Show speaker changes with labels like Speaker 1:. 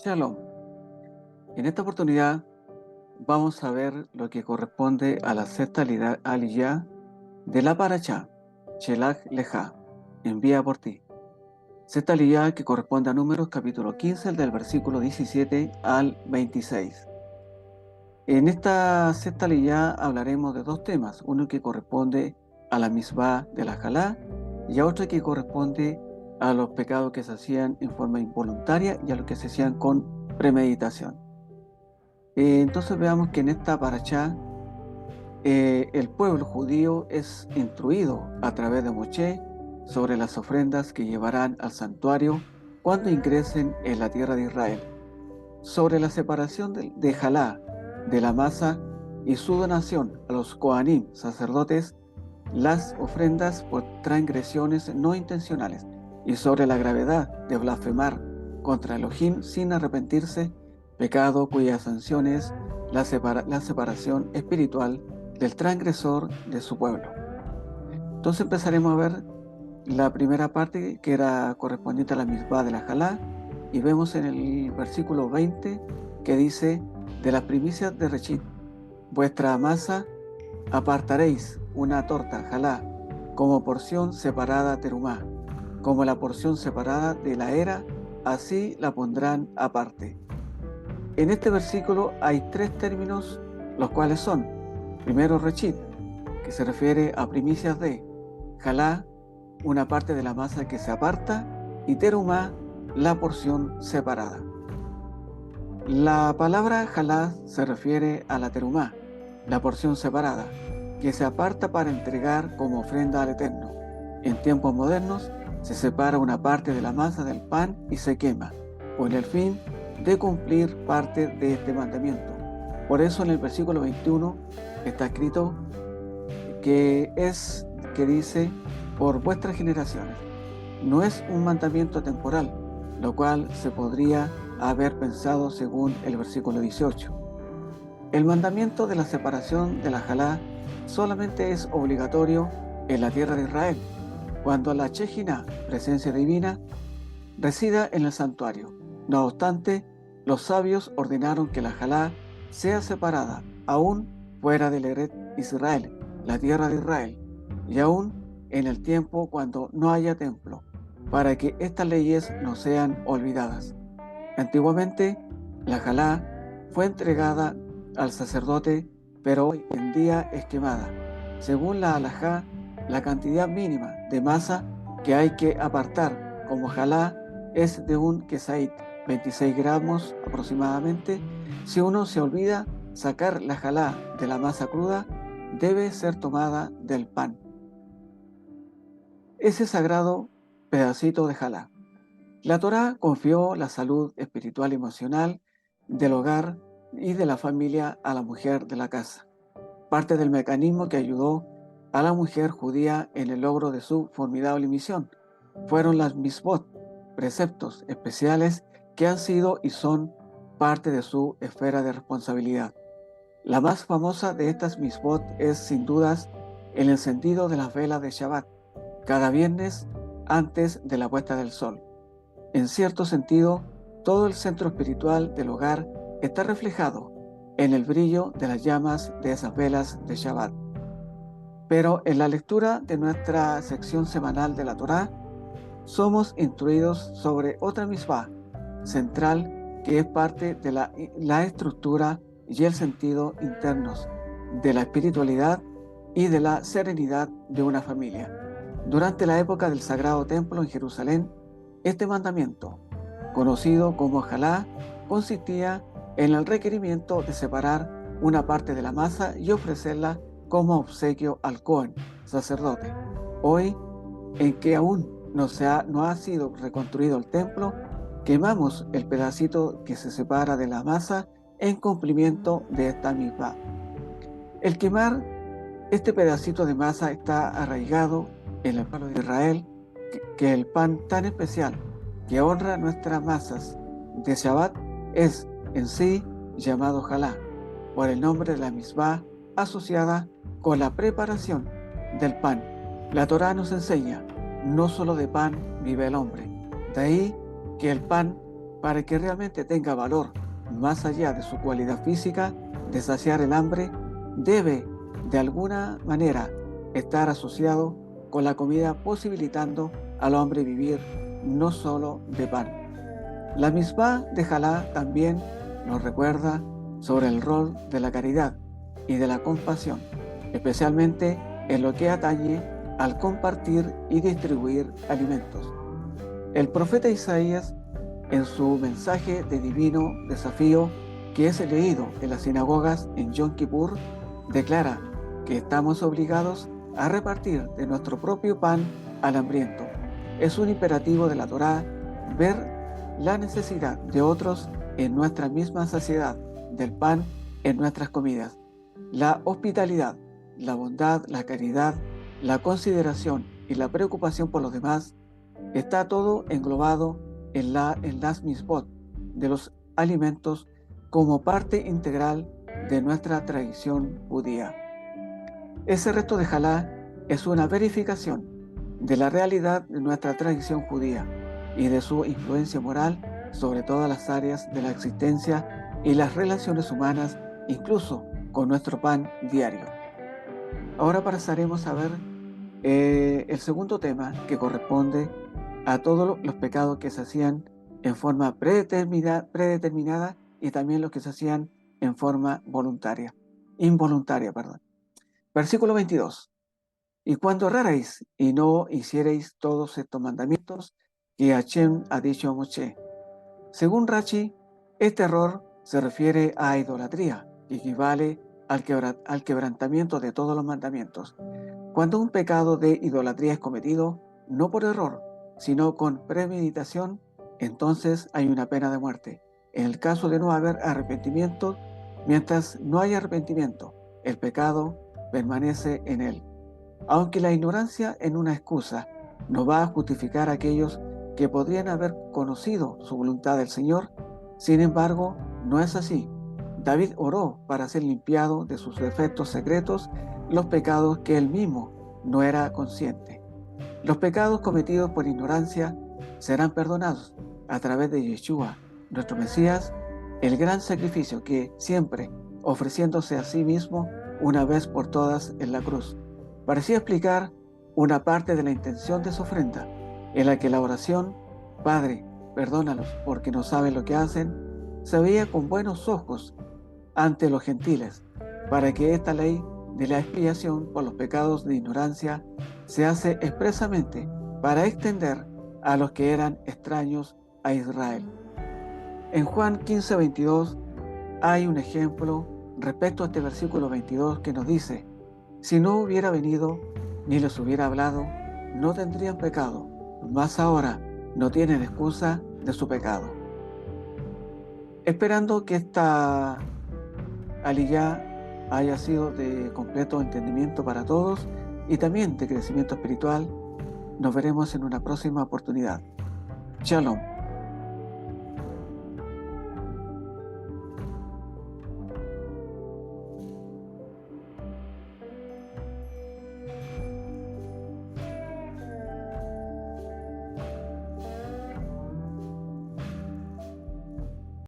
Speaker 1: Shalom. En esta oportunidad vamos a ver lo que corresponde a la sexta aliyá de la Parashá, Shelach Leja, envía por ti. Sexta aliyá que corresponde a Números capítulo 15, del versículo 17 al 26. En esta sexta aliyá hablaremos de dos temas, uno que corresponde a la misbah de la Jalá y a otro que corresponde a los pecados que se hacían en forma involuntaria y a los que se hacían con premeditación. Entonces veamos que en esta parashá el pueblo judío es instruido a través de Moshe sobre las ofrendas que llevarán al santuario cuando ingresen en la tierra de Israel, sobre la separación de Jalá de la masa y su donación a los Kohanim, sacerdotes, las ofrendas por transgresiones no intencionales, y sobre la gravedad de blasfemar contra Elohim sin arrepentirse, pecado cuya sanción es la separación espiritual del transgresor de su pueblo. Entonces empezaremos a ver la primera parte, que era correspondiente a la misbah de la Jalá, y vemos en el versículo 20 que dice: de las primicias de Rechit, vuestra masa apartaréis una torta Jalá como porción separada terumá, como la porción separada de la era, así la pondrán aparte. En este versículo hay tres términos, los cuales son: primero, Rechit, que se refiere a primicias de Jalá, una parte de la masa que se aparta, y terumá, la porción separada. La palabra Jalá se refiere a la terumá, la porción separada, que se aparta para entregar como ofrenda al Eterno. En tiempos modernos se separa una parte de la masa del pan y se quema, con el fin de cumplir parte de este mandamiento. Por eso en el versículo 21 está escrito que dice: por vuestras generaciones. No es un mandamiento temporal, lo cual se podría haber pensado según el versículo 18. El mandamiento de la separación de la Jalá solamente es obligatorio en la tierra de Israel, cuando la Shejinah, presencia divina, resida en el santuario. No obstante, los sabios ordenaron que la Jalá sea separada aún fuera del Eret Israel, la tierra de Israel, y aún en el tiempo cuando no haya templo, para que estas leyes no sean olvidadas. Antiguamente, la Jalá fue entregada al sacerdote, pero hoy en día es quemada. Según la halajá, la cantidad mínima de masa que hay que apartar como Jalá es de un kesait, 26 gramos aproximadamente. Si uno se olvida sacar la Jalá de la masa cruda, debe ser tomada del pan. Ese sagrado pedacito de Jalá. La Torá confió la salud espiritual y emocional del hogar y de la familia a la mujer de la casa. Parte del mecanismo que ayudó a la mujer judía en el logro de su formidable misión fueron las misbot, preceptos especiales que han sido y son parte de su esfera de responsabilidad. La más famosa de estas misbot es, sin dudas, el encendido de las velas de Shabbat, cada viernes antes de la puesta del sol. En cierto sentido, todo el centro espiritual del hogar está reflejado en el brillo de las llamas de esas velas de Shabbat. Pero en la lectura de nuestra sección semanal de la Torá, somos instruidos sobre otra misbah central que es parte de la estructura y el sentido internos de la espiritualidad y de la serenidad de una familia. Durante la época del Sagrado Templo en Jerusalén, este mandamiento, conocido como Jalá, consistía en el requerimiento de separar una parte de la masa y ofrecerla como obsequio al Cohen, sacerdote. Hoy, en que aún no ha sido reconstruido el templo, quemamos el pedacito que se separa de la masa en cumplimiento de esta misma. El quemar este pedacito de masa está arraigado en el pueblo de Israel, que el pan tan especial que honra nuestras masas de Shabbat es en sí llamado Jalá, por el nombre de la misbah asociada con la preparación del pan. La Torá nos enseña: no solo de pan vive el hombre. De ahí que el pan para que realmente tenga valor más allá de su cualidad física de saciar el hambre, debe de alguna manera estar asociado con la comida, posibilitando al hombre vivir no solo de pan. La Mishpá de Jalá también nos recuerda sobre el rol de la caridad y de la compasión, especialmente en lo que atañe al compartir y distribuir alimentos. El profeta Isaías, en su mensaje de divino desafío que es leído en las sinagogas en Yom Kippur, declara que estamos obligados a repartir de nuestro propio pan al hambriento. Es un imperativo de la Torá ver la necesidad de otros en nuestra misma saciedad, del pan en nuestras comidas. La hospitalidad, la bondad, la caridad, la consideración y la preocupación por los demás está todo englobado en las misbot de los alimentos como parte integral de nuestra tradición judía. Ese resto de Jalá es una verificación de la realidad de nuestra tradición judía y de su influencia moral sobre todas las áreas de la existencia y las relaciones humanas, incluso con nuestro pan diario. Ahora pasaremos a ver el segundo tema, que corresponde a todos los pecados que se hacían en forma predeterminada y también los que se hacían en forma involuntaria. Versículo 22. Y cuando errarais y no hicierais todos estos mandamientos que Hashem ha dicho a Moshe. Según Rashi, este error se refiere a idolatría, que equivale al quebrantamiento de todos los mandamientos. Cuando un pecado de idolatría es cometido, no por error, sino con premeditación, entonces hay una pena de muerte. En el caso de no haber arrepentimiento, mientras no hay arrepentimiento, el pecado permanece en él. Aunque la ignorancia en una excusa no va a justificar a aquellos que podrían haber conocido su voluntad del Señor, sin embargo, no es así. David oró para ser limpiado de sus defectos secretos, los pecados que él mismo no era consciente. Los pecados cometidos por ignorancia serán perdonados a través de Yeshua, nuestro Mesías, el gran sacrificio que siempre ofreciéndose a sí mismo una vez por todas en la cruz. Parecía explicar una parte de la intención de su ofrenda, en la que la oración, Padre, perdónalos porque no saben lo que hacen, se veía con buenos ojos ante los gentiles, para que esta ley de la expiación por los pecados de ignorancia se hace expresamente para extender a los que eran extraños a Israel. En Juan 15:22 hay un ejemplo respecto a este versículo 22 que nos dice: si no hubiera venido ni les hubiera hablado, no tendrían pecado, mas ahora no tienen excusa de su pecado. Esperando que esta aliyá haya sido de completo entendimiento para todos y también de crecimiento espiritual, nos veremos en una próxima oportunidad. Shalom.